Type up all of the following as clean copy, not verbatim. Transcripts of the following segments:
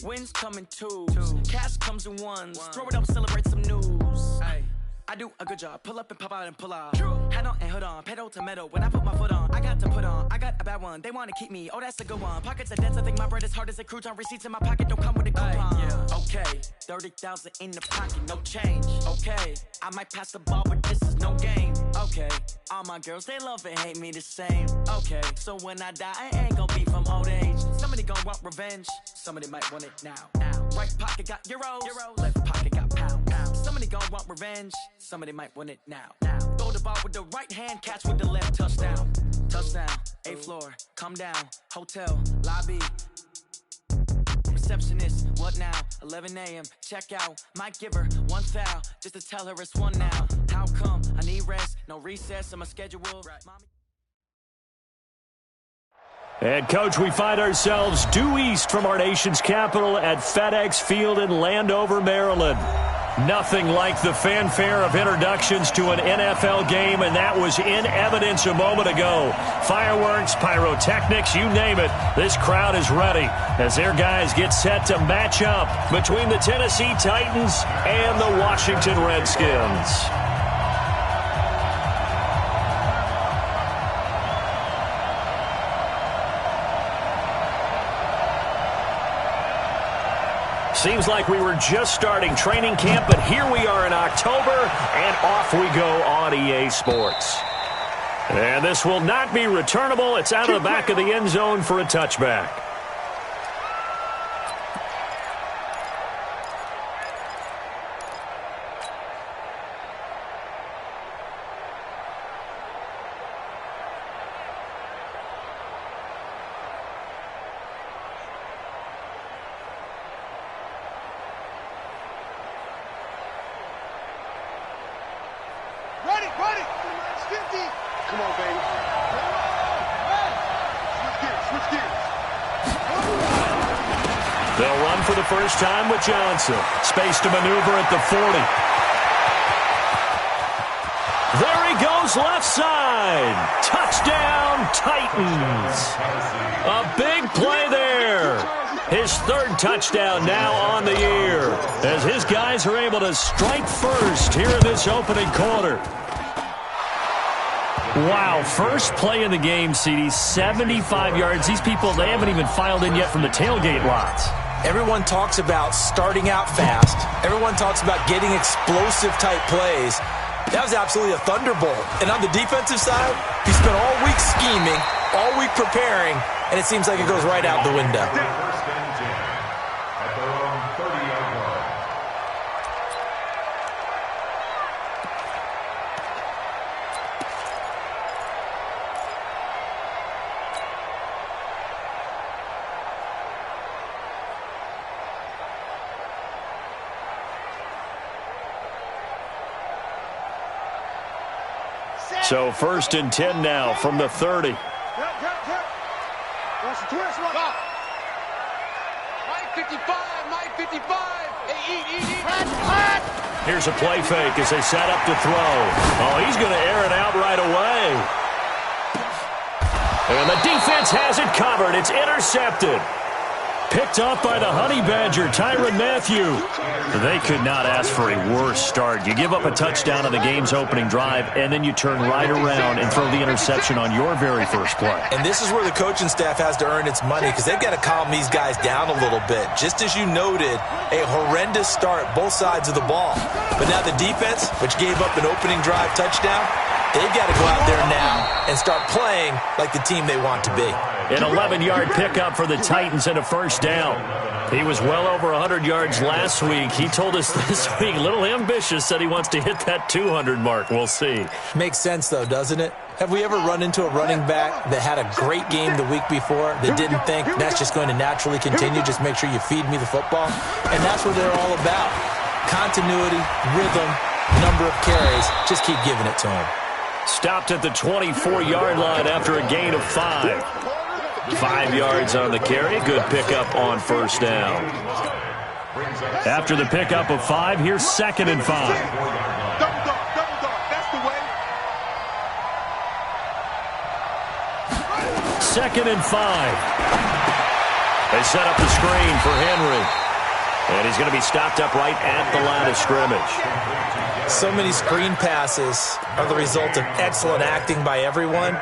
Wins come in twos. Cash comes in ones. Throw it up, celebrate some news. I do a good job. Pull up and pop out and pull out. Head on and hood on. Pedal to metal. When I put my foot on, I got to put on. I got a bad one. They want to keep me. Oh, that's a good one. Pockets are dense. I think my bread is hard as a crouton. Receipts in my pocket don't come with a coupon. Okay, 30,000 in the pocket, no change. Okay, I might pass the ball, but this is no game. Okay, all my girls, they love and hate me the same. Okay, so when I die, I ain't gonna be from old age. Somebody gonna want revenge. Somebody might want it now. Right pocket got euros. Left pocket got pounds. Somebody gonna want revenge. Somebody might want it now. Throw the ball with the right hand, catch with the left. Touchdown. Touchdown. 8th floor. Come down. Hotel. Lobby. Receptionist. What now? 11 a.m. Check out. Might give her one foul just to tell her it's one now. How come? I need rest. No recess in my schedule. Mommy. And, Coach, we find ourselves due east from our nation's capital at FedEx Field in Landover, Maryland. Nothing like the fanfare of introductions to an NFL game, and that was in evidence a moment ago. Fireworks, pyrotechnics, you name it. This crowd is ready as their guys get set to match up between the Tennessee Titans and the Washington Redskins. Seems like we were just starting training camp, but here we are in October, and off we go on EA Sports. And this will not be returnable. It's out of the back of the end zone for a touchback. They'll run for the first time with Johnson. Space to maneuver at the 40. There he goes left side. Touchdown, Titans. A big play there. His third touchdown now on the year as his guys are able to strike first here in this opening quarter. Wow, first play in the game, CD, 75 yards. These people, they haven't even filed in yet from the tailgate lots. Everyone talks about starting out fast. Everyone talks about getting explosive-type plays. That was absolutely a thunderbolt. And on the defensive side, he spent all week scheming, all week preparing, and it seems like it goes right out the window. So 1st and 10 now from the 30. Here's a play fake as they set up to throw. Oh, he's going to air it out right away. And the defense has it covered. It's intercepted. Picked off by the Honey Badger, Tyrann Mathieu. They could not ask for a worse start. You give up a touchdown on the game's opening drive, and then you turn right around and throw the interception on your very first play. And this is where the coaching staff has to earn its money because they've got to calm these guys down a little bit. Just as you noted, a horrendous start both sides of the ball. But now the defense, which gave up an opening drive touchdown, they've got to go out there now and start playing like the team they want to be. An 11-yard pickup for the Titans and a first down. He was well over 100 yards last week. He told us this week, a little ambitious, said he wants to hit that 200 mark. We'll see. Makes sense, though, doesn't it? Have we ever run into a running back that had a great game the week before that didn't think that's just going to naturally continue? Just make sure you feed me the football. And that's what they're all about. Continuity, rhythm, number of carries. Just keep giving it to him. Stopped at the 24-yard line after a gain of 5. 5 yards on the carry. Good pickup on first down. After the pickup of 5, here's 2nd and 5. Second and 5. They set up the screen for Henry. And he's going to be stopped up right at the line of scrimmage. So many screen passes are the result of excellent acting by everyone.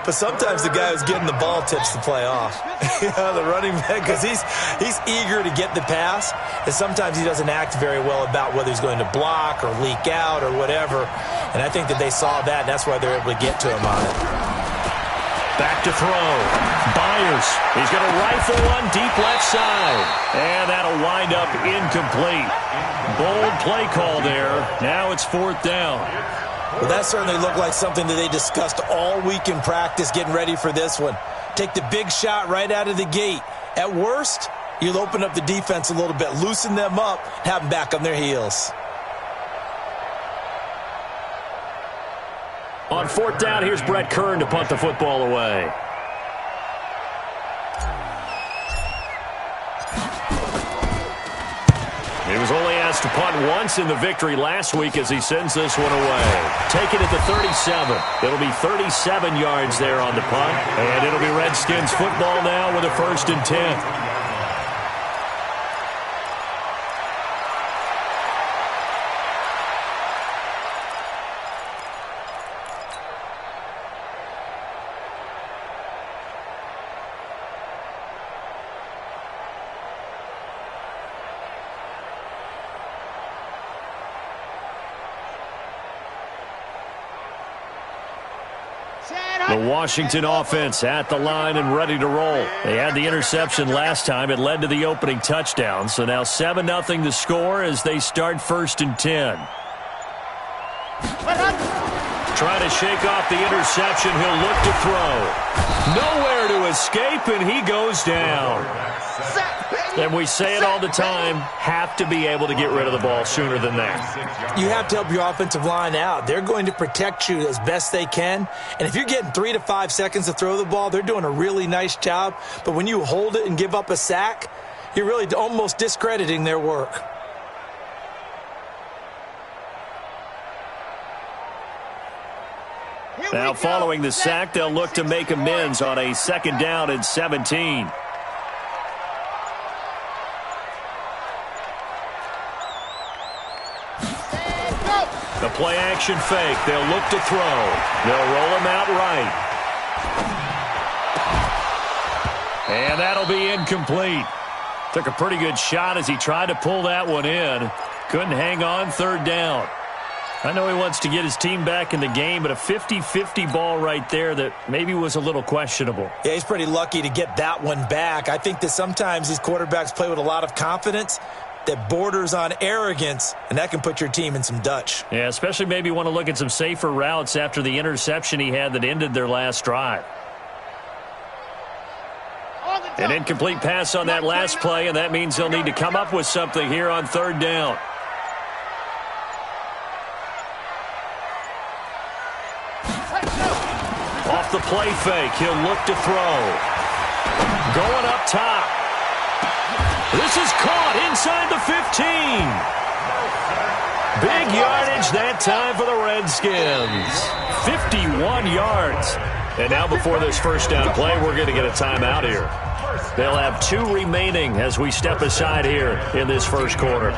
But sometimes the guy who's getting the ball tips the play off. The running back, because he's eager to get the pass. And sometimes he doesn't act very well about whether he's going to block or leak out or whatever. And I think that they saw that, and that's why they're able to get to him on it. Back to throw. Byers. He's going to rifle one deep left side. And that'll wind up incomplete. Bold play call there. Now it's 4th down. Well, that certainly looked like something that they discussed all week in practice getting ready for this one. Take the big shot right out of the gate. At worst, you'll open up the defense a little bit, loosen them up, have them back on their heels. On 4th down, here's Brett Kern to punt the football away. He was only asked to punt once in the victory last week as he sends this one away. Take it at the 37. It'll be 37 yards there on the punt. And it'll be Redskins football now with a 1st and 10. The Washington offense at the line and ready to roll. They had the interception last time. It led to the opening touchdown. So now 7-0 to score as they start 1st and 10. Trying to shake off the interception. He'll look to throw. Nowhere to escape, and he goes down. And we say it all the time, have to be able to get rid of the ball sooner than that. You have to help your offensive line out. They're going to protect you as best they can. And if you're getting 3 to 5 seconds to throw the ball, they're doing a really nice job. But when you hold it and give up a sack, you're really almost discrediting their work. Now following the sack, they'll look to make amends on a 2nd down and 17. The play-action fake. They'll look to throw. They'll roll him out right. And that'll be incomplete. Took a pretty good shot as he tried to pull that one in. Couldn't hang on. 3rd down. I know he wants to get his team back in the game, but a 50-50 ball right there that maybe was a little questionable. Yeah, he's pretty lucky to get that one back. I think that sometimes these quarterbacks play with a lot of confidence that borders on arrogance, and that can put your team in some Dutch. Yeah, especially maybe want to look at some safer routes after the interception he had that ended their last drive. An incomplete pass on that last play, and that means they'll need to come up with something here on 3rd down. Off the play fake, he'll look to throw. Going up top. This is caught inside the 15. Big yardage that time for the Redskins. 51 yards. And now before this 1st down play, we're going to get a timeout here. They'll have 2 remaining as we step aside here in this 1st quarter.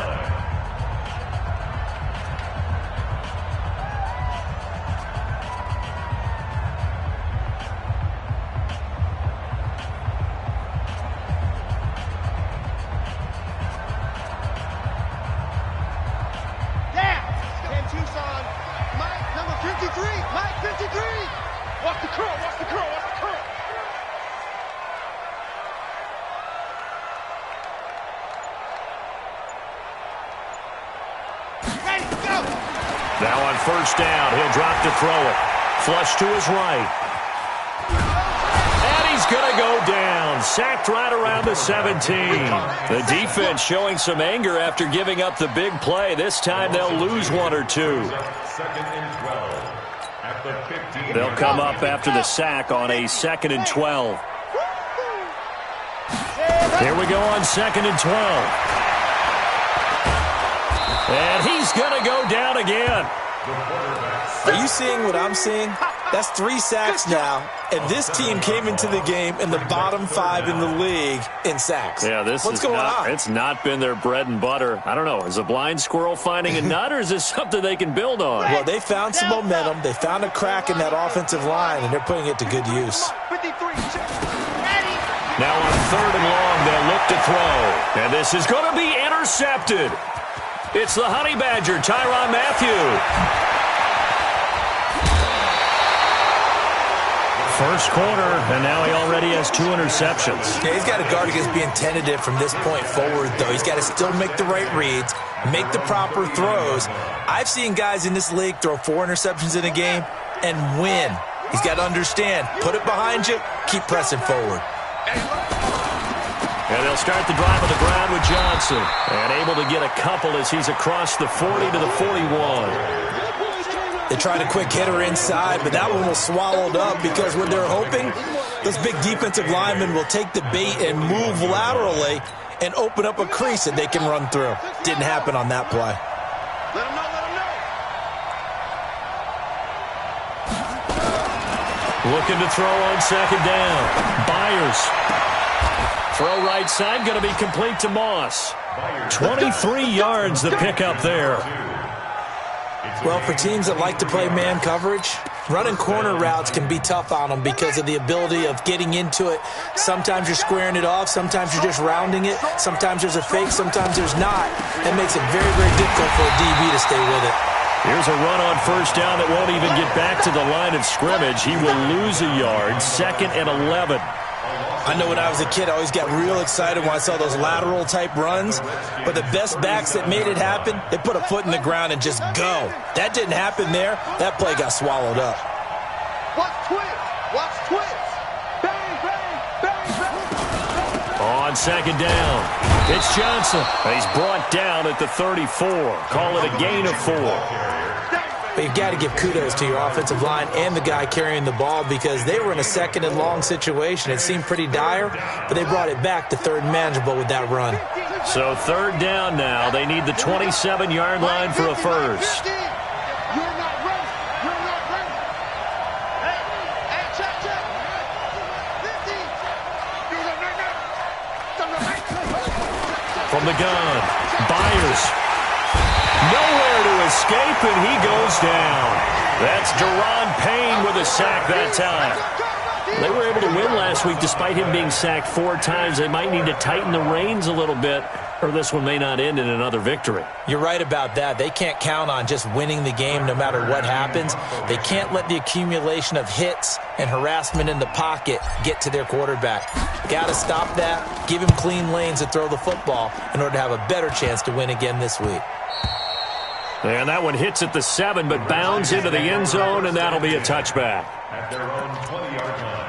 Now on 1st down, he'll drop to throw it. Flush to his right. And he's going to go down. Sacked right around the 17. The defense showing some anger after giving up the big play. This time they'll lose 1 or 2. They'll come up after the sack on a 2nd and 12. Here we go on 2nd and 12. And he's going to go down again. Are you seeing what I'm seeing? That's 3 sacks now, and this team came into the game in the bottom 5 in the league in sacks. Yeah, what's going on? It's not been their bread and butter. I don't know. Is a blind squirrel finding a nut, or is this something they can build on? Well, they found some momentum. They found a crack in that offensive line, and they're putting it to good use. Now on 3rd and long, they'll look to throw. And this is going to be intercepted. It's the Honey Badger, Tyrann Mathieu. First quarter, and now he already has 2 interceptions. Yeah, he's got to guard against being tentative from this point forward, though. He's got to still make the right reads, make the proper throws. I've seen guys in this league throw 4 interceptions in a game and win. He's got to understand, put it behind you, keep pressing forward. And they'll start the drive on the ground with Johnson. And able to get a couple as he's across the 40 to the 41. They tried a quick hitter inside, but that one was swallowed up because what they're hoping, those big defensive linemen will take the bait and move laterally and open up a crease that they can run through. Didn't happen on that play. Let him know. Looking to throw on 2nd down. Byers. Throw right side, going to be complete to Moss. 23 yards the pickup there. Well, for teams that like to play man coverage, running corner routes can be tough on them because of the ability of getting into it. Sometimes you're squaring it off. Sometimes you're just rounding it. Sometimes there's a fake. Sometimes there's not. That makes it very, very difficult for a DB to stay with it. Here's a run on 1st down that won't even get back to the line of scrimmage. He will lose a yard. 2nd and 11. I know when I was a kid, I always got real excited when I saw those lateral-type runs. But the best backs that made it happen, they put a foot in the ground and just go. That didn't happen there. That play got swallowed up. Watch twist. Watch twist. Bang, bang, bang, bang. On 2nd down, it's Johnson. He's brought down at the 34. Call it a gain of 4. But you've got to give kudos to your offensive line and the guy carrying the ball because they were in a 2nd and long situation. It seemed pretty dire, but they brought it back to 3rd and manageable with that run. So 3rd down now. They need the 27-yard line for a first. You're not ready. You're not ready. Hey, check, check. 50. From the gun, Byers. Nowhere to escape, and he goes down. That's Deron Payne with a sack that time. They were able to win last week despite him being sacked 4 times. They might need to tighten the reins a little bit, or this one may not end in another victory. You're right about that. They can't count on just winning the game no matter what happens. They can't let the accumulation of hits and harassment in the pocket get to their quarterback. Got to stop that, give him clean lanes to throw the football in order to have a better chance to win again this week. And that one hits at the 7, but bounds into the end zone, and that'll be a touchback. At their own 20-yard line.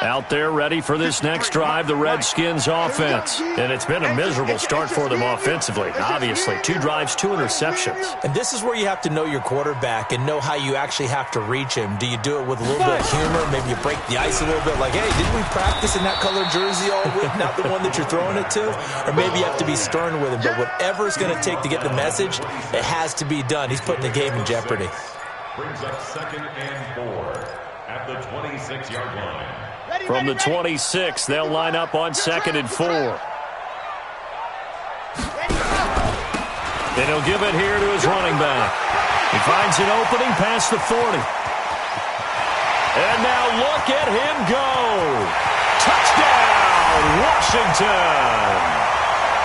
Out there ready for this next drive, the Redskins offense. And it's been a miserable start for them offensively. Obviously, 2 drives, 2 interceptions. And this is where you have to know your quarterback and know how you actually have to reach him. Do you do it with a little bit of humor? Maybe you break the ice a little bit like, hey, didn't we practice in that color jersey all week, not the one that you're throwing it to? Or maybe you have to be stern with him. But whatever it's going to take to get the message, it has to be done. He's putting the game in jeopardy. Brings up 2nd and 4 at the 26-yard line. From the 26, they'll line up on 2nd and 4. And he'll give it here to his running back. He finds an opening past the 40. And now look at him go. Touchdown, Washington.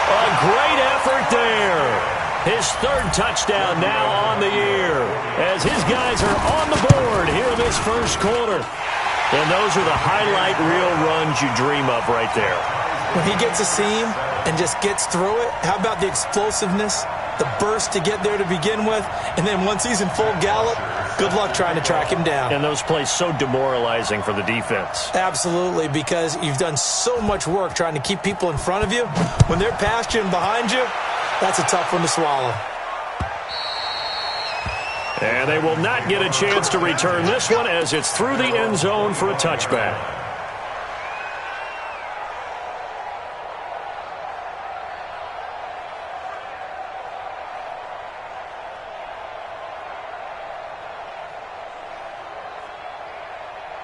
A great effort there. His 3rd touchdown now on the year as his guys are on the board here in this first quarter. And those are the highlight reel runs you dream of right there. When he gets a seam and just gets through it, how about the explosiveness, the burst to get there to begin with, and then once he's in full gallop, good luck trying to track him down. And those plays so demoralizing for the defense. Absolutely, because you've done so much work trying to keep people in front of you. When they're past you and behind you, that's a tough one to swallow. And they will not get a chance to return this one as it's through the end zone for a touchback.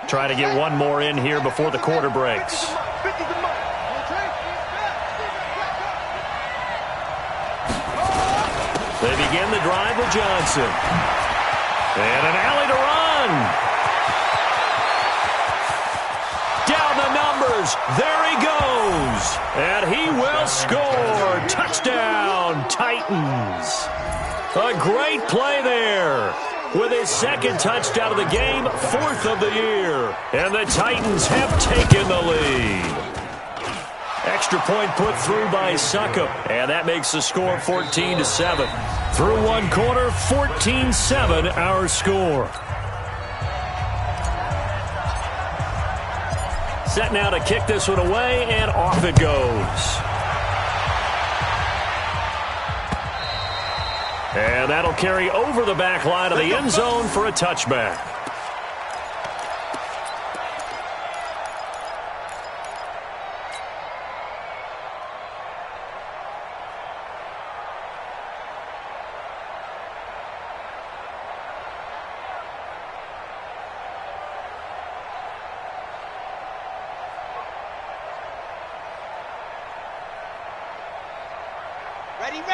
Try to get one more in here before the quarter breaks. They begin the drive with Johnson. And an alley to run. Down the numbers. There he goes. And he will score. Touchdown, Titans. A great play there. With his second touchdown of the game, fourth of the year. And the Titans have taken the lead. Extra point put through by Succop. And that makes the score 14-7. Through one quarter, 14-7 our score. Set now to kick this one away, and off it goes. And that'll carry over the back line of the end zone for a touchback.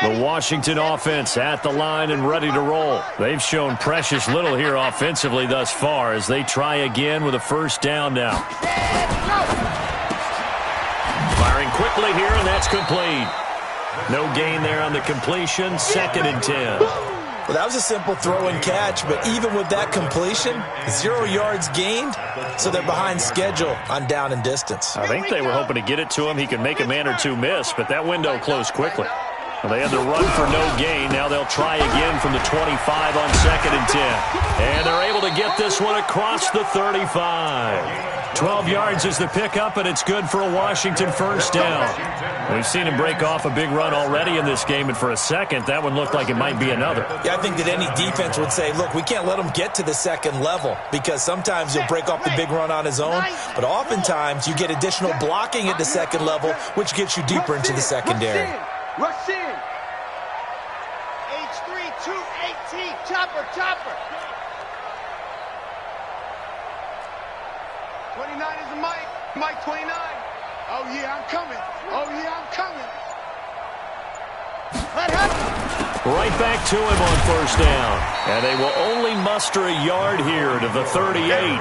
The Washington offense at the line and ready to roll. They've shown precious little here offensively thus far as they try again with a first down now. Firing quickly here, and that's complete. No gain there on the completion, 2nd and 10. Well, that was a simple throw and catch, but even with that completion, 0 yards gained, so they're behind schedule on down and distance. I think they were hoping to get it to him. He could make a man or two miss, but that window closed quickly. Well, they had to run for no gain. Now they'll try again from the 25 on 2nd and 10. And they're able to get this one across the 35. 12 yards is the pickup, and it's good for a Washington first down. We've seen him break off a big run already in this game, and for a second, that one looked like it might be another. Yeah, I think that any defense would say, look, we can't let him get to the second level because sometimes he'll break off the big run on his own, but oftentimes you get additional blocking at the second level, which gets you deeper into the secondary. Rush in. H3, 218, chopper. 29 is the Mike 29. Oh, yeah, I'm coming. Right back to him on first down. And they will only muster a yard here to the 38.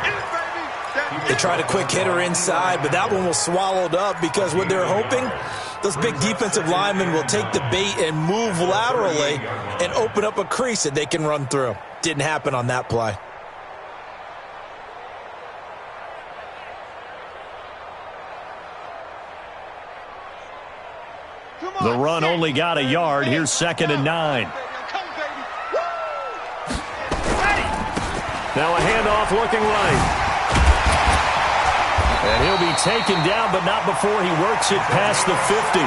They tried a quick hitter inside, but that one was swallowed up because what they're hoping, those big defensive linemen will take the bait and move laterally and open up a crease that they can run through. Didn't happen on that play. The run only got a yard. Here's 2nd and 9. Now a handoff looking right. And he'll be taken down, but not before he works it past the 50.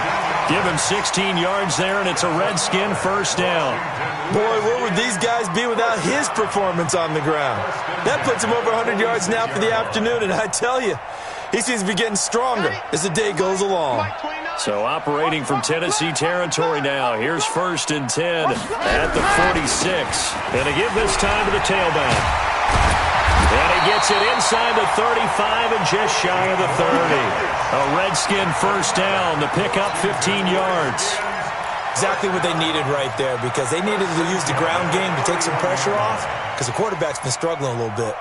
Give him 16 yards there, and it's a Redskin first down. Boy, where would these guys be without his performance on the ground? That puts him over 100 yards now for the afternoon, and I tell you, he seems to be getting stronger as the day goes along. So operating from Tennessee territory now. Here's 1st and 10 at the 46. And to give this time to the tailback. And he gets it inside the 35 and just shy of the 30. A Redskin first down. The pickup 15 yards. Exactly what they needed right there because they needed to use the ground game to take some pressure off because the quarterback's been struggling a little bit.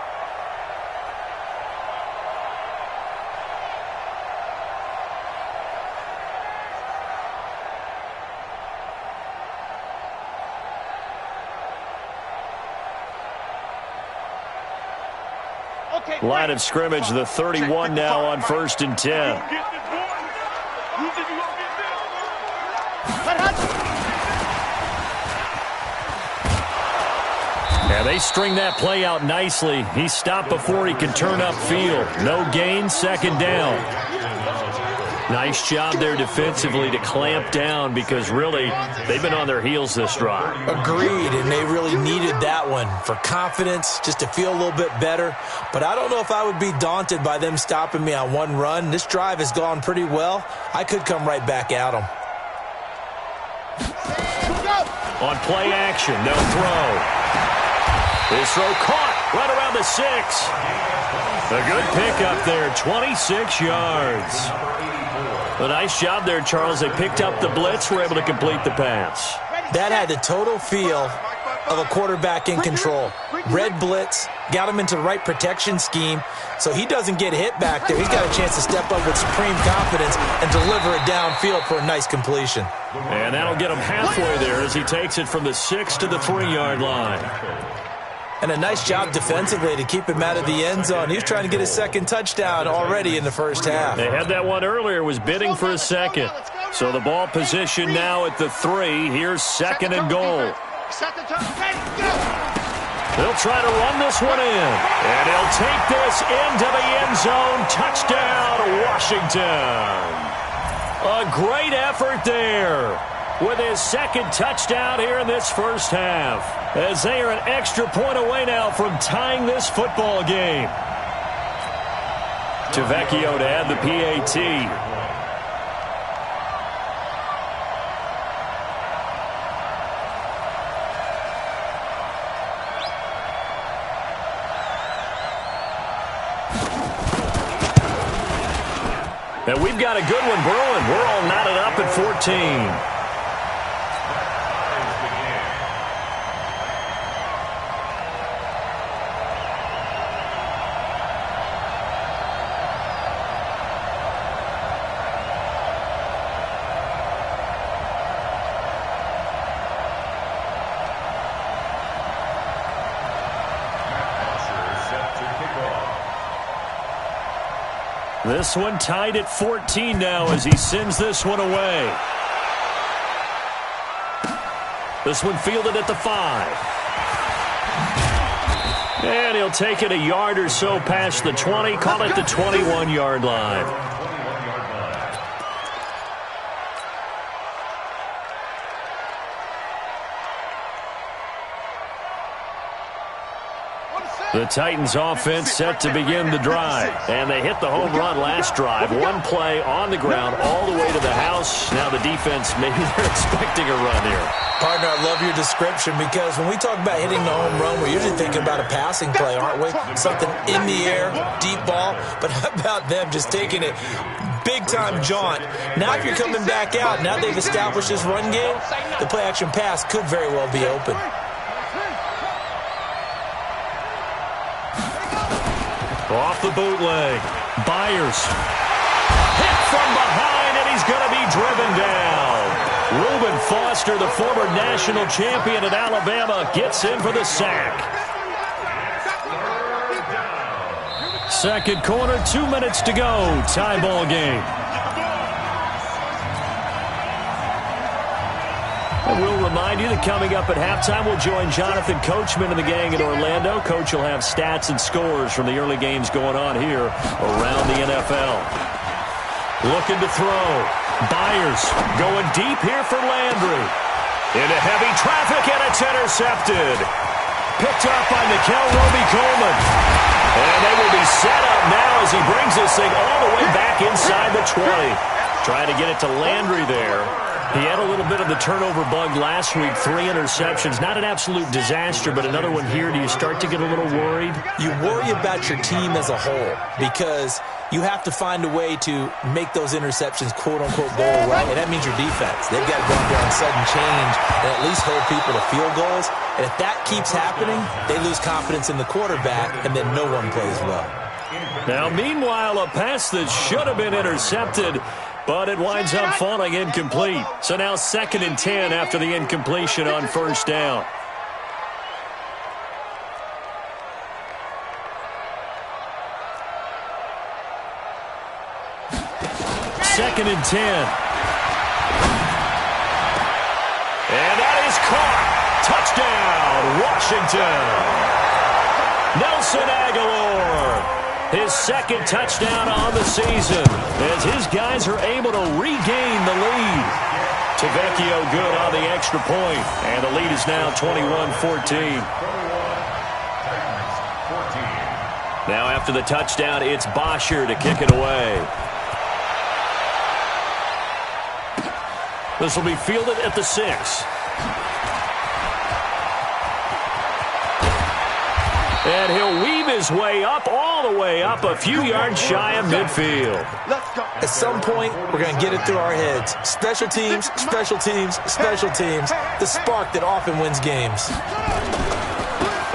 Line of scrimmage, the 31 now on 1st and 10. And they string that play out nicely. He stopped before he could turn upfield. No gain, 2nd down. Nice job there defensively to clamp down because really they've been on their heels this drive. Agreed, and they really needed that one for confidence, just to feel a little bit better. But I don't know if I would be daunted by them stopping me on one run. This drive has gone pretty well. I could come right back at them. On play action, they'll throw. This throw caught right around the A good pickup there, 26 yards. A nice job there, Charles. They picked up the blitz, were able to complete the pass. That had the total feel of a quarterback in control. Red blitz, got him into the right protection scheme, so he doesn't get hit back there. He's got a chance to step up with supreme confidence and deliver it downfield for a nice completion. And that'll get him halfway there as he takes it from the 6 to the 3-yard line. And a nice job defensively to keep him out of the end zone. He was trying to get his second touchdown already in the first half. They had that one earlier, was bidding for a second. So the ball position now at the 3. Here's second and goal. They'll try to run this one in. And he'll take this into the end zone. Touchdown, Washington. A great effort there with his second touchdown here in this first half, as they are an extra point away now from tying this football game. Tavecchio to add the PAT. And we've got a good one brewing. We're all knotted up at 14. This one tied at 14 now as he sends this one away. This one fielded at the 5. And he'll take it a yard or so past the 20, call it the 21-yard line. The Titans offense set to begin the drive. And they hit the home run last drive. One play on the ground all the way to the house. Now the defense, maybe they're expecting a run here. Partner, I love your description, because when we talk about hitting the home run, we're usually thinking about a passing play, aren't we? Something in the air, deep ball. But how about them just taking it big-time jaunt? Now if you're coming back out, now they've established this run game, the play-action pass could very well be open. Off the bootleg. Byers. Hit from behind, and he's going to be driven down. Reuben Foster, the former national champion at Alabama, gets in for the sack. Second quarter, 2 minutes to go. Tie ball game. And we'll remind you that coming up at halftime, we'll join Jonathan Coachman and the gang in Orlando. Coach will have stats and scores from the early games going on here around the NFL. Looking to throw. Byers going deep here for Landry. Into heavy traffic, and it's intercepted. Picked up by Nickel Roby-Coleman. And they will be set up now as he brings this thing all the way back inside the 20. Trying to get it to Landry there. He had a little bit of the turnover bug last week, 3 interceptions. Not an absolute disaster, but another one here. Do you start to get a little worried? You worry about your team as a whole, because you have to find a way to make those interceptions, quote-unquote, go away, and that means your defense. They've got to go out there on sudden change and at least hold people to field goals. And if that keeps happening, they lose confidence in the quarterback, and then no one plays well. Now, meanwhile, a pass that should have been intercepted, but it winds up falling incomplete. So now 2nd and 10 after the incompletion on first down. Second and 10. And that is caught. Touchdown, Washington. Nelson Aguilar. His second touchdown on the season as his guys are able to regain the lead. Tavecchio good on the extra point, and the lead is now 21-14. Now after the touchdown, it's Bosher to kick it away. This will be fielded at the 6. And he'll weave his way up, all the way up, a few yards shy of midfield. At some point, we're going to get it through our heads. Special teams, special teams, special teams. The spark that often wins games.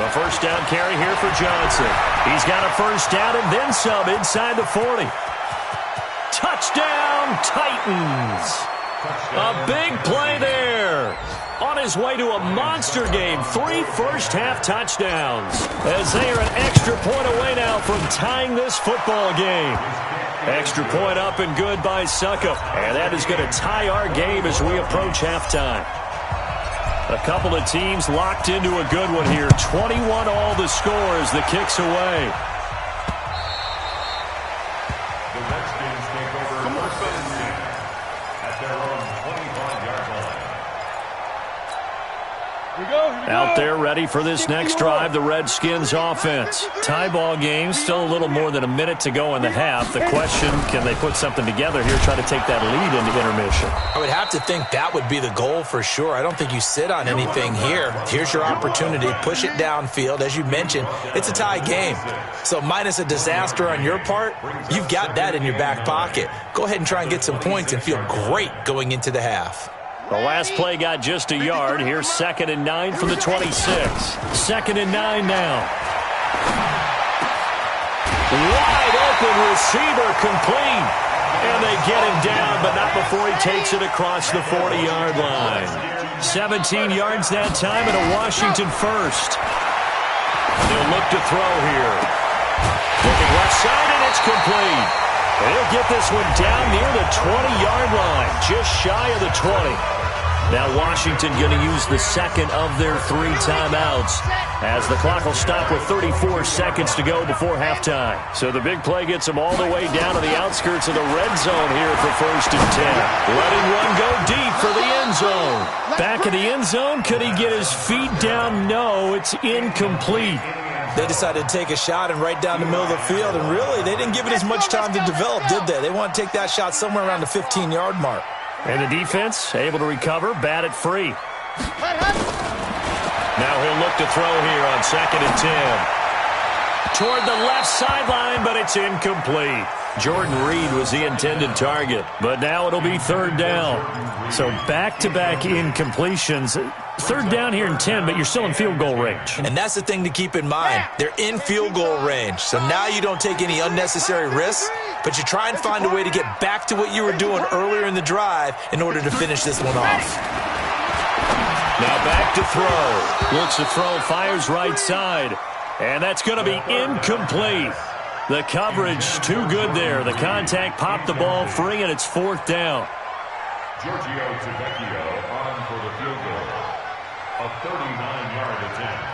A first down carry here for Johnson. He's got a first down and then some inside the 40. Touchdown, Titans. A big play there. On his way to a monster game, 3 first-half touchdowns. As they are an extra point away now from tying this football game. Extra point up and good by Suckup. And that is going to tie our game as we approach halftime. A couple of teams locked into a good one here. 21 all the score as the kick's away. The Redskins take over at their own 25-yard line. Out there ready for this next drive, the Redskins offense. Tie ball game, still a little more than a minute to go in the half. The question, can they put something together here, try to take that lead into intermission? I would have to think that would be the goal for sure. I don't think you sit on anything here. Here's your opportunity. Push it downfield. As you mentioned, it's a tie game. So minus a disaster on your part, you've got that in your back pocket. Go ahead and try and get some points and feel great going into the half. The last play got just a yard. Here's 2nd and 9 from the 26. 2nd and 9 now. Wide open receiver complete. And they get him down, but not before he takes it across the 40-yard line. 17 yards that time and a Washington first. They'll look to throw here. Looking left side, and it's complete. They'll get this one down near the 20-yard line, just shy of the 20. Now Washington going to use the second of their 3 timeouts as the clock will stop with 34 seconds to go before halftime. So the big play gets them all the way down to the outskirts of the red zone here for 1st and 10. Letting one go deep for the end zone. Back in the end zone, could he get his feet down? No, it's incomplete. They decided to take a shot and right down the middle of the field, and really, they didn't give it as much time to develop, did they? They want to take that shot somewhere around the 15-yard mark. And the defense able to recover, bat it free. Now he'll look to throw here on 2nd and 10. Toward the left sideline, but it's incomplete. Jordan Reed was the intended target, but now it'll be 3rd down. So back-to-back incompletions. 3rd down here in 10, but you're still in field goal range. And that's the thing to keep in mind. They're in field goal range. So now you don't take any unnecessary risks, but you try and find a way to get back to what you were doing earlier in the drive in order to finish this one off. Now back to throw. Looks to throw, fires right side. And that's going to be incomplete. The coverage too good there. The contact popped the ball free, and it's 4th down. Giorgio Tavecchio on for the field goal. A 39-yard attempt.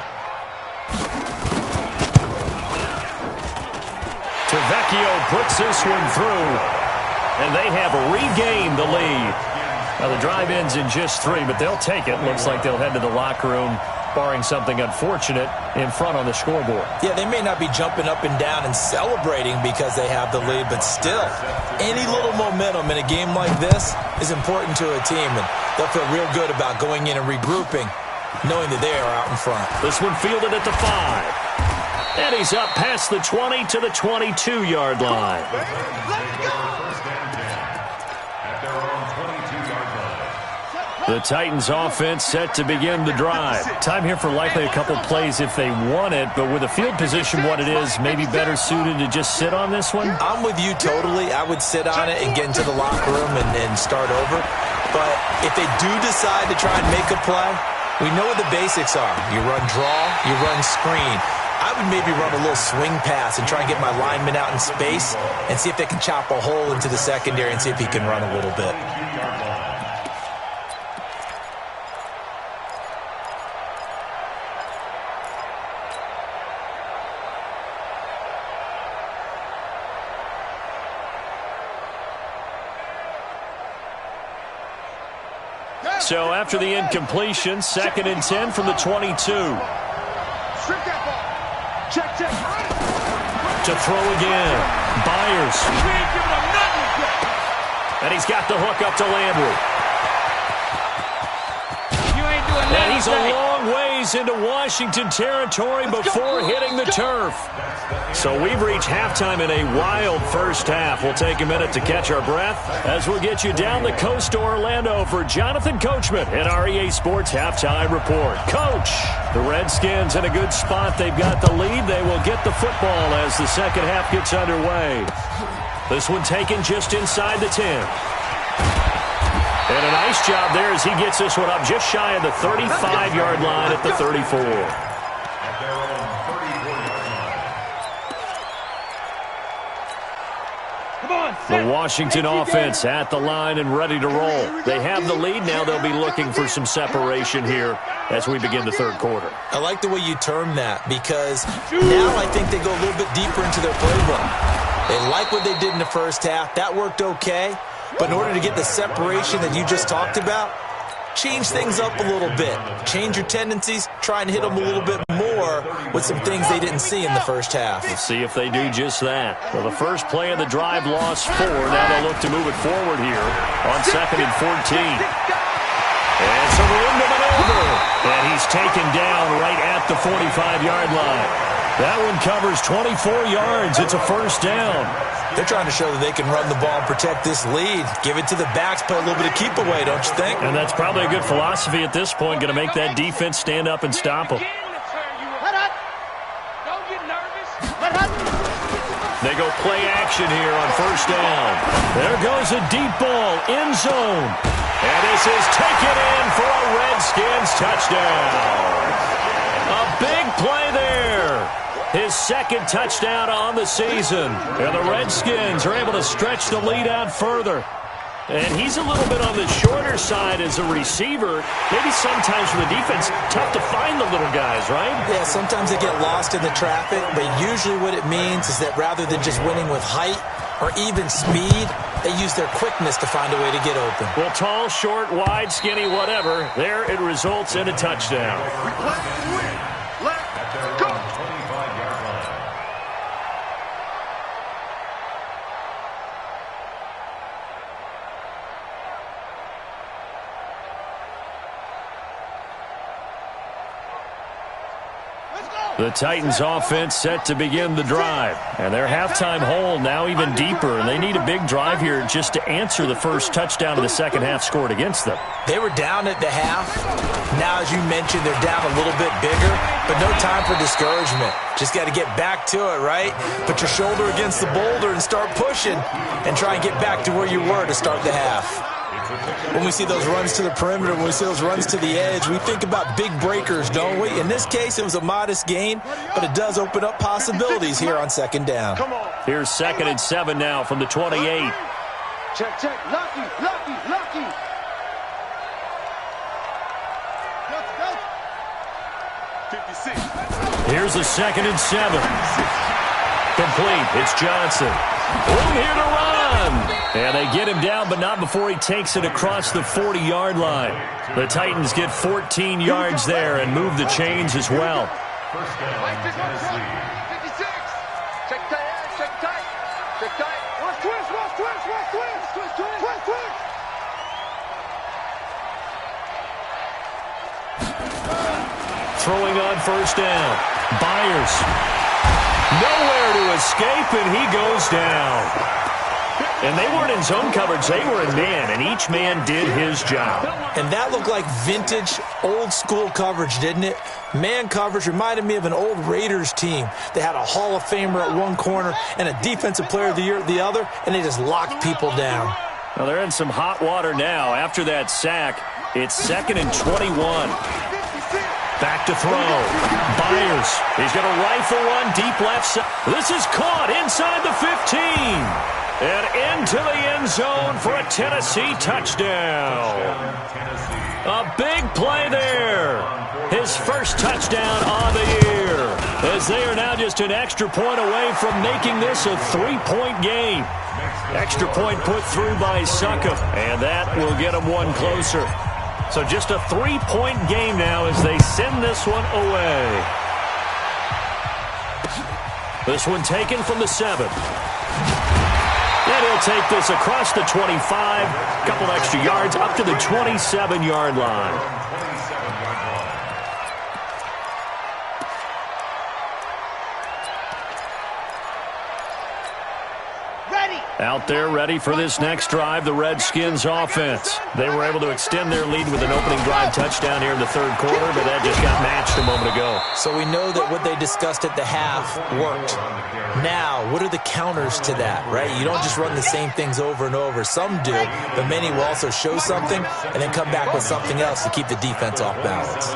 Tavecchio puts this one through, and they have regained the lead. Now the drive ends in just 3, but they'll take it. Looks like they'll head to the locker room, barring something unfortunate, in front on the scoreboard. Yeah, they may not be jumping up and down and celebrating because they have the lead, but still, any little momentum in a game like this is important to a team, and they'll feel real good about going in and regrouping, knowing that they are out in front. This one fielded at the 5. And he's up past the 20 to the 22-yard line. The Titans offense set to begin the drive. Time here for likely a couple plays if they want it, but with the field position what it is, maybe better suited to just sit on this one? I'm with you totally. I would sit on it and get into the locker room and start over. But if they do decide to try and make a play, we know what the basics are. You run draw, you run screen. I would maybe run a little swing pass and try and get my lineman out in space and see if they can chop a hole into the secondary and see if he can run a little bit. So after the incompletion, 2nd and 10 from the 22. Strip that ball. Check. To throw again. Byers. We ain't giving him nothing. And he's got the hook up to Landry. You ain't doing nothing. And he's a long way plays into Washington territory before hitting the turf. So we've reached halftime in a wild first half. We'll take a minute to catch our breath as we'll get you down the coast to Orlando for Jonathan Coachman in our EA Sports Halftime Report. Coach, the Redskins in a good spot. They've got the lead. They will get the football as the second half gets underway. This one taken just inside the 10. And a nice job there as he gets this one up just shy of the 35-yard line at the 34. The Washington offense at the line and ready to roll. They have the lead. Now they'll be looking for some separation here as we begin the third quarter. I like the way you term that because now I think they go a little bit deeper into their playbook. They like what they did in the first half. That worked okay. But in order to get the separation that you just talked about, change things up a little bit. Change your tendencies. Try and hit them a little bit more with some things they didn't see in the first half. We'll see if they do just that. Well, the first play of the drive lost 4. Now they'll look to move it forward here on 2nd and 14. And some room to maneuver. And he's taken down right at the 45-yard line. That one covers 24 yards. It's a first down. They're trying to show that they can run the ball and protect this lead. Give it to the backs, play a little bit of keep away, don't you think? And that's probably a good philosophy at this point. Going to make that defense stand up and stop them. They go play action here on first down. There goes a deep ball, end zone. And this is taken in for a Redskins touchdown. A big play there. His second touchdown on the season. And the Redskins are able to stretch the lead out further. And he's a little bit on the shorter side as a receiver. Maybe sometimes for the defense, tough to find the little guys, right? Yeah, sometimes they get lost in the traffic, but usually what it means is that rather than just winning with height or even speed, they use their quickness to find a way to get open. Well, tall, short, wide, skinny, whatever, there it results in a touchdown. Let's go. The Titans offense set to begin the drive. And their halftime hole now even deeper. And they need a big drive here just to answer the first touchdown of the second half scored against them. They were down at the half. Now, as you mentioned, they're down a little bit bigger. But no time for discouragement. Just got to get back to it, right? Put your shoulder against the boulder and start pushing. And try and get back to where you were to start the half. When we see those runs to the perimeter, when we see those runs to the edge, we think about big breakers, don't we? In this case, it was a modest gain, but it does open up possibilities here on second down. Here's 2nd and 7 now from the 28. Check, check. Lucky, lucky, lucky. Let's go. 56. Here's the 2nd and 7. Complete. It's Johnson. Room here to run. And they get him down, but not before he takes it across the 40-yard line. The Titans get 14 yards there and move the chains as well. First down, Tennessee. 56. Check tight, check tight. Check tight. Watch twist, watch twist, watch twist. Twist, twist, twist, twist. Throwing on first down. Byers. Nowhere to escape, and he goes down. And they weren't in zone coverage. They were in man, and each man did his job. And that looked like vintage, old-school coverage, didn't it? Man coverage reminded me of an old Raiders team. They had a Hall of Famer at one corner and a Defensive Player of the Year at the other, and they just locked people down. Well, they're in some hot water now. After that sack, it's 2nd and 21. Back to throw. Byers. He's going to rifle one deep left side. This is caught inside the 15. And into the end zone for a Tennessee touchdown. A big play there. His first touchdown on the year. As they are now just an extra point away from making this a 3-point game. Extra point put through by Suckup. And that will get them one closer. So just a 3-point game now as they send this one away. This one taken from the 7. And he'll take this across the 25, a couple extra yards, up to the 27-yard line. Out there ready for this next drive, the Redskins offense. They were able to extend their lead with an opening drive touchdown here in the third quarter, but that just got matched a moment ago. So we know that what they discussed at the half worked. Now, what are the counters to that, right? You don't just run the same things over and over. Some do, but many will also show something and then come back with something else to keep the defense off balance.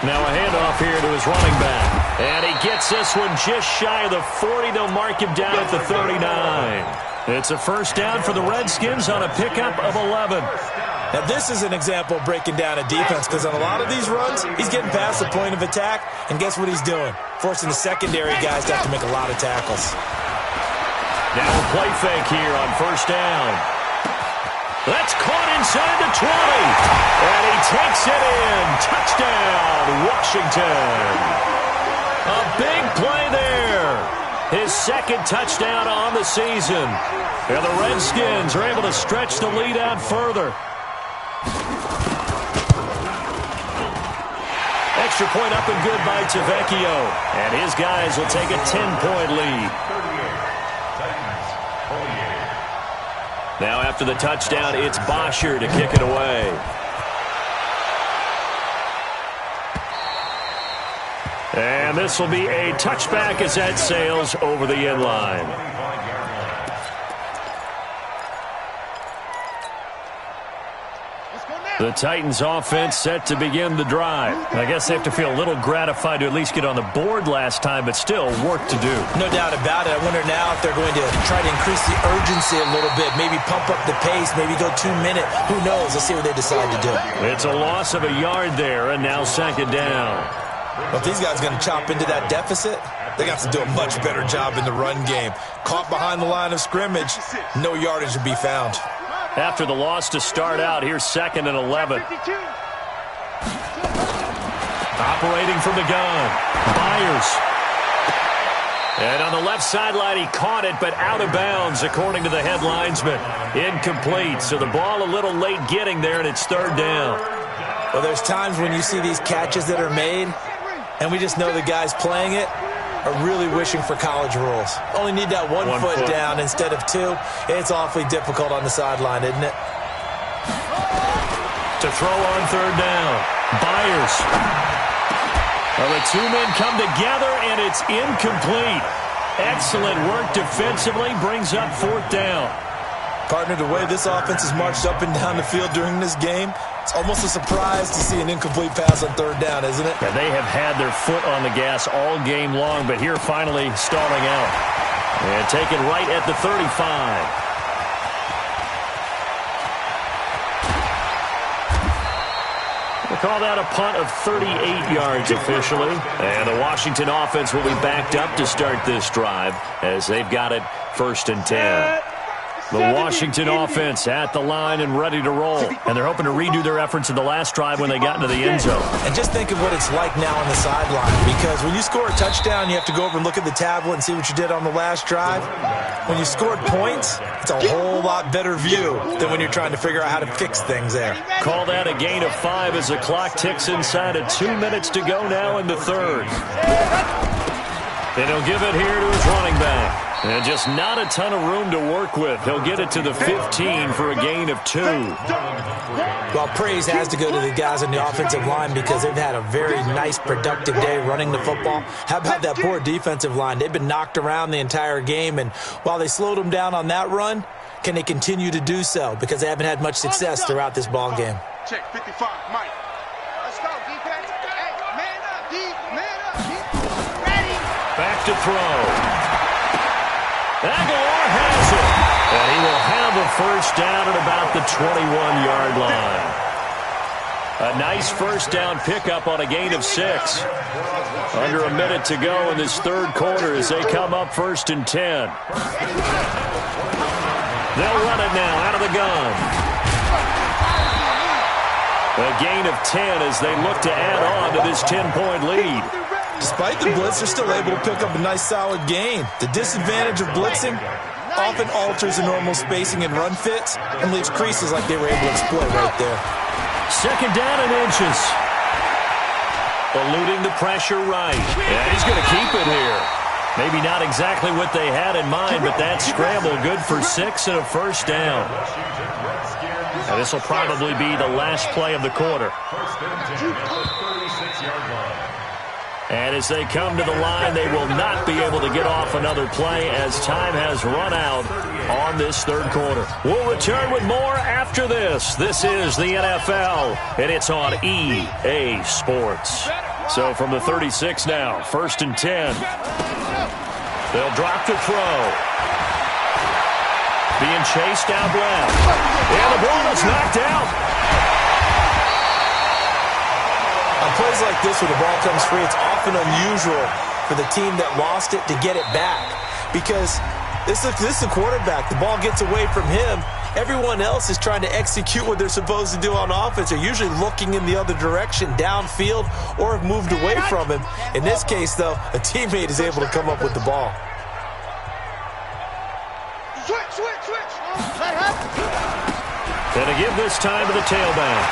Now a handoff here to his running back. And he gets this one just shy of the 40. They'll mark him down at the 39. It's a first down for the Redskins on a pickup of 11. Now this is an example of breaking down a defense, because on a lot of these runs, he's getting past the point of attack, and guess what he's doing? Forcing the secondary guys to have to make a lot of tackles. Now a play fake here on first down. That's caught inside the 20. And he takes it in. Touchdown, Washington. A big play there. His second touchdown on the season. And the Redskins are able to stretch the lead out further. Extra point up and good by Tavecchio. And his guys will take a 10-point lead. Now after the touchdown, it's Bosher to kick it away. And this will be a touchback as that sails over the end line. The Titans offense set to begin the drive. I guess they have to feel a little gratified to at least get on the board last time, but still work to do. No doubt about it. I wonder now if they're going to try to increase the urgency a little bit, maybe pump up the pace, maybe go 2 minute. Who knows? Let's see what they decide to do. It's a loss of a yard there, and now second down. Well, if these guys are going to chop into that deficit, they got to do a much better job in the run game. Caught behind the line of scrimmage, no yardage to be found. After the loss to start out, here's second and 11. Operating from the gun, Byers. And on the left sideline, he caught it, but out of bounds, according to the head linesman. Incomplete, so the ball a little late getting there, and it's third down. Well, there's times when you see these catches that are made, and we just know the guys playing it are really wishing for college rules. Only need that one foot down instead of two. It's awfully difficult on the sideline, isn't it? To throw on third down, Byers. Well, the two men come together, and it's incomplete. Excellent work defensively, brings up fourth down. Partner, the way this offense has marched up and down the field during this game, it's almost a surprise to see an incomplete pass on third down, isn't it? Yeah, they have had their foot on the gas all game long, but here finally stalling out. And taken right at the 35. We'll call that a punt of 38 yards officially. And the Washington offense will be backed up to start this drive as they've got it first and 10. The Washington offense at the line and ready to roll. And they're hoping to redo their efforts in the last drive when they got into the end zone. And just think of what it's like now on the sideline, because when you score a touchdown, you have to go over and look at the tablet and see what you did on the last drive. When you scored points, it's a whole lot better view than when you're trying to figure out how to fix things there. Call that a gain of 5 as the clock ticks inside of 2 minutes to go now in the third. And he'll give it here to his running back. And just not a ton of room to work with. He'll get it to the 15 for a gain of 2. Well, praise has to go to the guys on the offensive line because they've had a very nice, productive day running the football. How about that poor defensive line? They've been knocked around the entire game, and while they slowed them down on that run, can they continue to do so? Because they haven't had much success throughout this ball game. Check 55, Mike. Let's go, defense. Hey, man up, man up. Ready. Back to throw. Aguilar has it, and he will have a first down at about the 21-yard line. A nice first down pickup on a gain of 6. Under a minute to go in this third quarter as they come up first and 10. They'll run it now out of the gun. A gain of 10 as they look to add on to this 10-point lead. Despite the blitz, they're still able to pick up a nice, solid gain. The disadvantage of blitzing, often alters the normal spacing and run fits and leaves creases like they were able to exploit right there. Second down and inches. Eluding the pressure right. And he's going to keep it here. Maybe not exactly what they had in mind, but that scramble good for 6 and a first down. And this will probably be the last play of the quarter. And as they come to the line, they will not be able to get off another play as time has run out on this third quarter. We'll return with more after this. This is the NFL, and it's on EA Sports. So from the 36 now, 1st and 10. They'll drop to throw. Being chased out left. And the ball is knocked out. On plays like this where the ball comes free, it's often unusual for the team that lost it to get it back. Because this is the quarterback. The ball gets away from him. Everyone else is trying to execute what they're supposed to do on offense. They're usually looking in the other direction, downfield, or have moved away from him. In this case, though, a teammate is able to come up with the ball. Switch. Going to give this time to the tailback.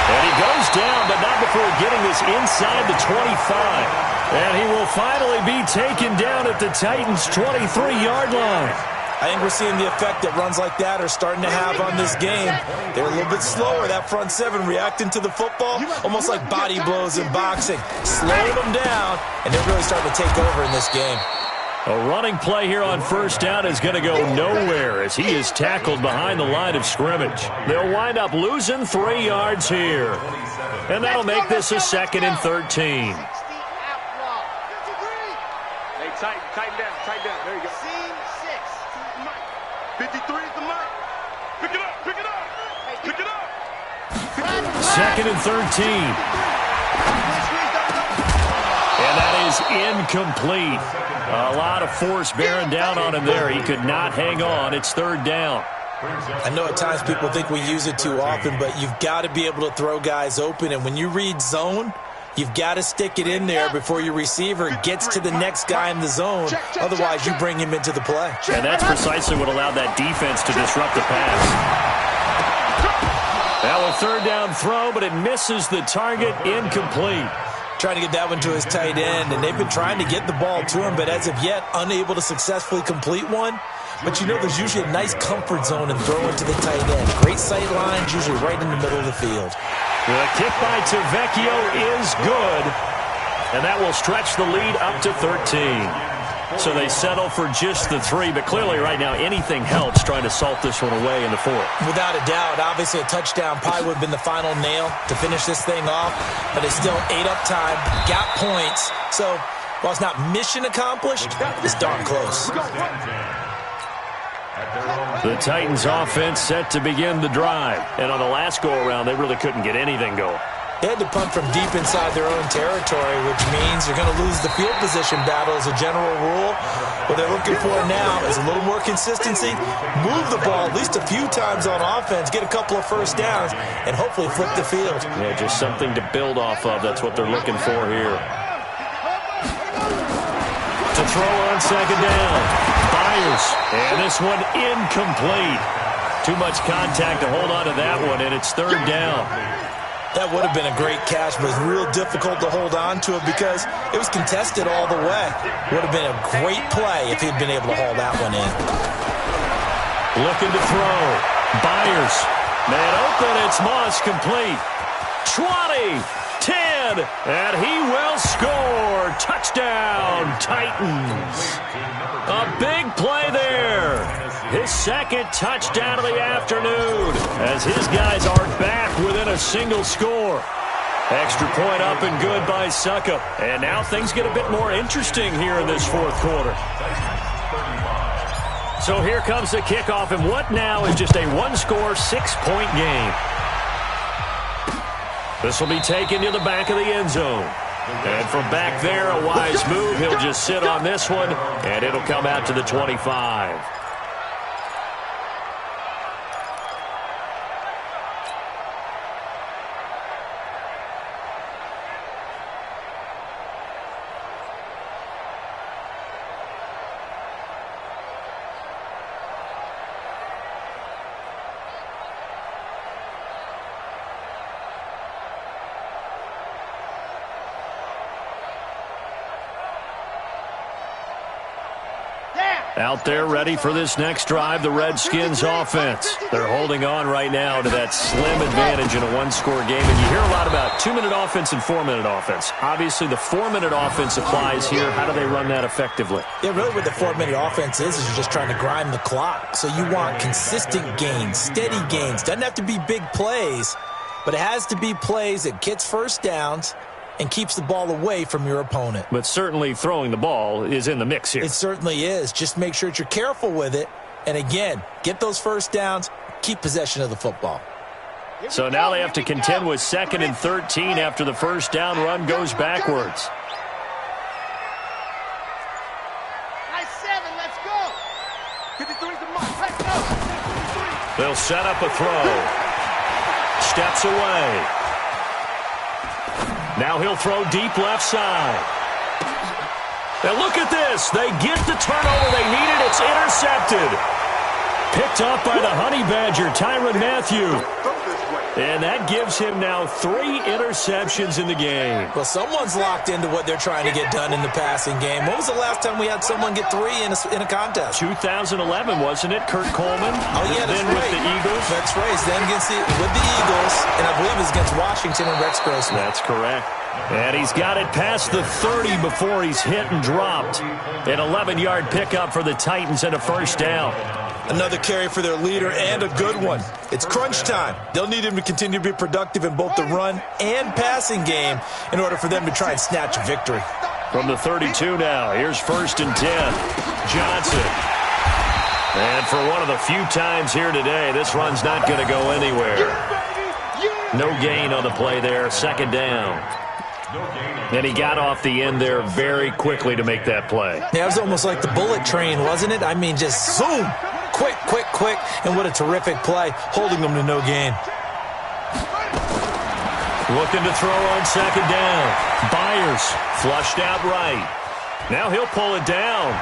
And he goes down, but not before getting this inside the 25. And he will finally be taken down at the Titans' 23-yard line. I think we're seeing the effect that runs like that are starting to have on this game. They're a little bit slower, that front seven, reacting to the football, almost like body blows in boxing, slowing them down, and they're really starting to take over in this game. A running play here on first down is going to go nowhere as he is tackled behind the line of scrimmage. They'll wind up losing 3 yards here. And that'll make this a 2nd and 13. Tighten down. There you go. Seam 6. 53 is the mark. Pick it up. 2nd and 13. And that is incomplete. A lot of force bearing down on him there. He could not hang on. It's 3rd down. I know at times people think we use it too often, but you've got to be able to throw guys open. And when you read zone, you've got to stick it in there before your receiver gets to the next guy in the zone. Otherwise, you bring him into the play. And that's precisely what allowed that defense to disrupt the pass. That was 3rd down throw, but it misses the target. Incomplete. Trying to get that one to his tight end, and they've been trying to get the ball to him, but as of yet, unable to successfully complete one. But you know there's usually a nice comfort zone in throwing to the tight end. Great sight lines, usually right in the middle of the field. The kick by Tavecchio is good, and that will stretch the lead up to 13. So they settle for just the 3, but clearly right now anything helps trying to salt this one away in the 4th. Without a doubt, obviously a touchdown probably would have been the final nail to finish this thing off, but it's still ate up time, got points. So while it's not mission accomplished, it's darn close. The Titans offense set to begin the drive, and on the last go-around they really couldn't get anything going. They had to punt from deep inside their own territory, which means you're going to lose the field position battle as a general rule. What they're looking for now is a little more consistency, move the ball at least a few times on offense, get a couple of first downs, and hopefully flip the field. Yeah, just something to build off of. That's what they're looking for here. To throw on 2nd down. Byers. And this one incomplete. Too much contact to hold on to that one, and it's 3rd down. That would have been a great catch, but it was real difficult to hold on to it because it was contested all the way. Would have been a great play if he'd been able to haul that one in. Looking to throw. Byers. Man open, it's Moss complete. 20, 10, and he will score. Touchdown, Titans. A big play there. His 2nd touchdown of the afternoon as his guys are back within a single score. Extra point up and good by Suckup. And now things get a bit more interesting here in this 4th quarter. So here comes the kickoff, and what now is just a 1-score, 6-point game. This will be taken to the back of the end zone. And from back there, a wise move. He'll just sit on this one, and it'll come out to the 25. Out there ready for this next drive, the Redskins offense. They're holding on right now to that slim advantage in a one-score game. And you hear a lot about 2-minute offense and 4-minute offense. Obviously, the 4-minute offense applies here. How do they run that effectively? Yeah, really what the 4-minute offense is you're just trying to grind the clock. So you want consistent gains, steady gains. Doesn't have to be big plays, but it has to be plays that gets first downs and keeps the ball away from your opponent. But certainly throwing the ball is in the mix here. It certainly is. Just make sure that you're careful with it. And again, get those first downs, keep possession of the football. So now they have to contend with 2nd and 13 after the first down run goes backwards. Nice 7, let's go. 53's the mark. Let's go. They'll set up a throw. Steps away. Now he'll throw deep left side. And look at this. They get the turnover they needed. It's intercepted. Picked up by the Honey Badger, Tyrann Mathieu. And that gives him now 3 interceptions in the game. Well, someone's locked into what they're trying to get done in the passing game. When was the last time we had someone get 3 in a contest? 2011, wasn't it? Kurt Coleman? Oh, yeah, that's then right. with the Eagles. That's right. Then with the Eagles, and I believe it was against Washington and Rex Grossman. That's correct. And he's got it past the 30 before he's hit and dropped. An 11-yard pickup for the Titans and a first down. Another carry for their leader and a good one. It's crunch time. They'll need him to continue to be productive in both the run and passing game in order for them to try and snatch a victory. From the 32 now, here's 1st and 10. Johnson. And for one of the few times here today, this run's not going to go anywhere. No gain on the play there, 2nd down. And he got off the end there very quickly to make that play. Yeah, it was almost like the bullet train, wasn't it? I mean, just zoom. Quick, quick, quick. And what a terrific play, holding them to no gain. Looking to throw on 2nd down. Byers flushed out right. Now he'll pull it down.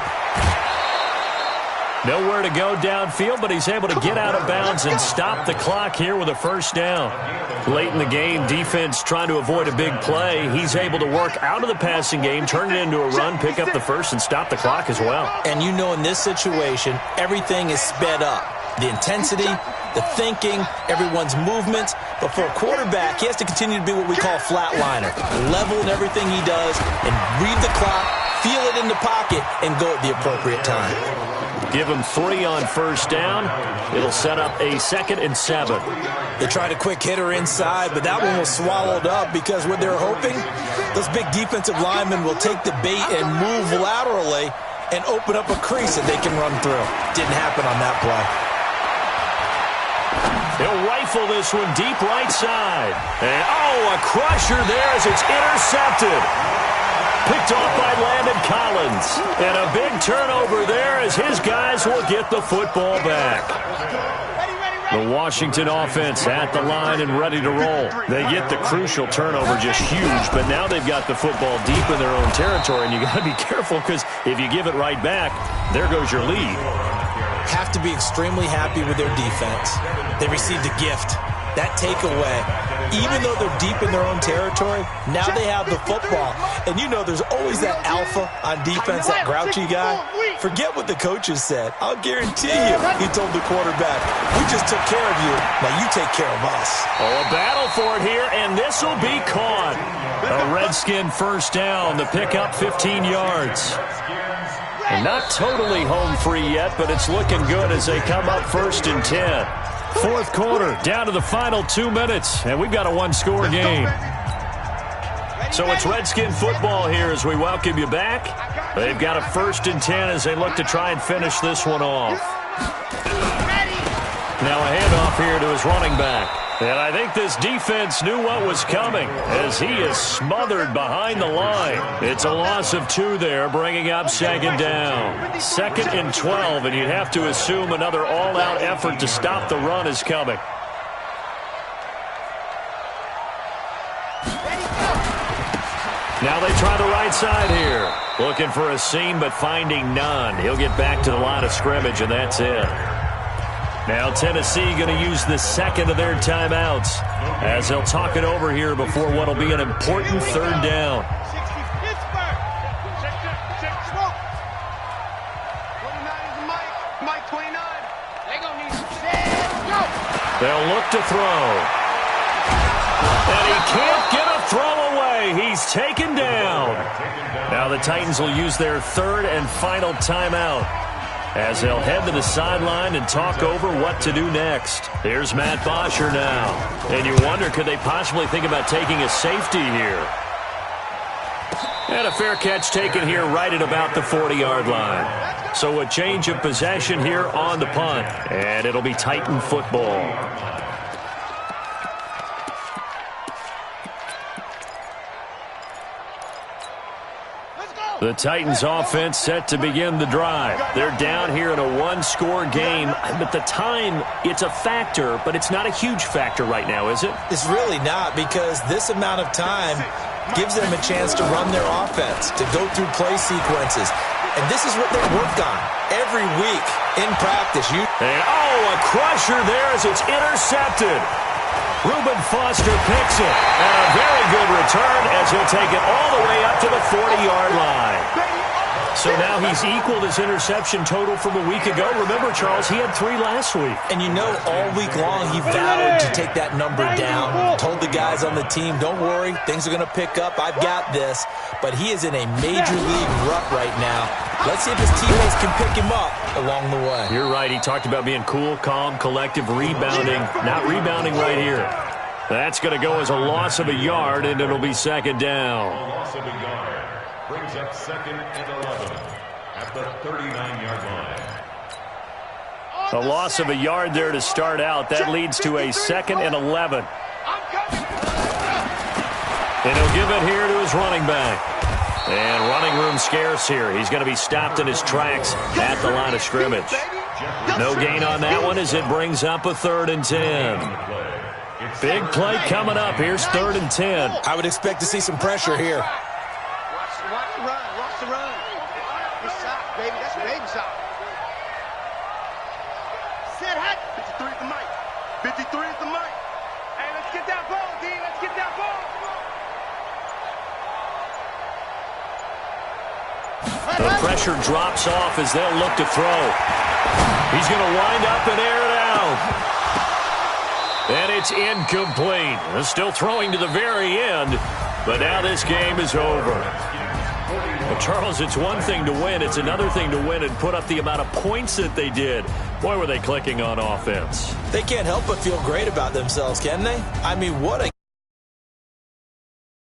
Nowhere to go downfield, but he's able to get out of bounds and stop the clock here with a first down. Late in the game, defense trying to avoid a big play. He's able to work out of the passing game, turn it into a run, pick up the first, and stop the clock as well. And you know in this situation, everything is sped up. The intensity, the thinking, everyone's movements. But for a quarterback, he has to continue to be what we call a flatliner. Level in everything he does and read the clock, feel it in the pocket, and go at the appropriate time. Give him 3 on first down. It'll set up a 2nd and 7. They tried a quick hitter inside, but that one was swallowed up because what they're hoping, those big defensive linemen will take the bait and move laterally and open up a crease that they can run through. Didn't happen on that play. He'll rifle this one deep right side. And, a crusher there as it's intercepted. Picked off by Landon Collins. And a big turnover there as his guys will get the football back. The Washington offense at the line and ready to roll. They get the crucial turnover, just huge, but now they've got the football deep in their own territory, and you got to be careful because if you give it right back, there goes your lead. Have to be extremely happy with their defense. They received a gift. That takeaway, even though they're deep in their own territory, now they have the football. And you know there's always that alpha on defense, that grouchy guy. Forget what the coaches said. I'll guarantee you, he told the quarterback, we just took care of you, now you take care of us. Oh, a battle for it here, and this will be caught. A Redskin first down to pick up 15 yards. And not totally home free yet, but it's looking good as they come up 1st and 10. 4th quarter, down to the final 2 minutes, and we've got a one-score game. So it's Redskin football here as we welcome you back. They've got a 1st and 10 as they look to try and finish this one off. Now a handoff here to his running back. And I think this defense knew what was coming as he is smothered behind the line. It's a loss of 2 there, bringing up 2nd down. 2nd and 12, and you'd have to assume another all-out effort to stop the run is coming. Now they try the right side here. Looking for a seam, but finding none. He'll get back to the line of scrimmage, and that's it. Now Tennessee going to use the 2nd of their timeouts as they'll talk it over here before what will be an important 3rd down. They'll look to throw. And he can't get a throw away. He's taken down. Now the Titans will use their third and final timeout as they'll head to the sideline and talk over what to do next. Here's Matt Bosher now. And you wonder, could they possibly think about taking a safety here? And a fair catch taken here right at about the 40-yard line. So a change of possession here on the punt. And it'll be Titan football. The Titans offense set to begin the drive. They're down here in a one-score game. But the time, it's a factor, but it's not a huge factor right now, is it? It's really not, because this amount of time gives them a chance to run their offense, to go through play sequences. And this is what they work on every week in practice. And, a crusher there as it's intercepted. Reuben Foster picks it. And a very good return as he'll take it all the way up to the 40-yard line. So now he's equaled his interception total from a week ago. Remember, Charles, he had 3 last week. And you know, all week long he vowed to take that number down. Told the guys on the team, don't worry, things are going to pick up. I've got this. But he is in a major league rut right now. Let's see if his teammates can pick him up along the way. You're right. He talked about being cool, calm, collective, rebounding. Not rebounding right here. That's going to go as a loss of a yard, and it'll be second down. A loss of a yard brings up 2nd and 11 at the 39-yard line. A loss of a yard there to start out. That leads to a 2nd and 11. And he'll give it here to his running back. And running room scarce here. He's going to be stopped in his tracks at the line of scrimmage. No gain on that one as it brings up a 3rd and 10. Big play coming up. Here's 3rd and 10. I would expect to see some pressure here. Watch the run. Watch the run. Good shot, baby. That's a baby shot. Set hot. 53 is the mic. 53 is the mic. Hey, let's get that ball, D. Let's get that ball. The pressure drops off as they'll look to throw. He's going to wind up and air it out. And it's incomplete. They're still throwing to the very end, but now this game is over. Well, Charles, it's one thing to win. It's another thing to win and put up the amount of points that they did. Boy, were they clicking on offense. They can't help but feel great about themselves, can they? I mean, what a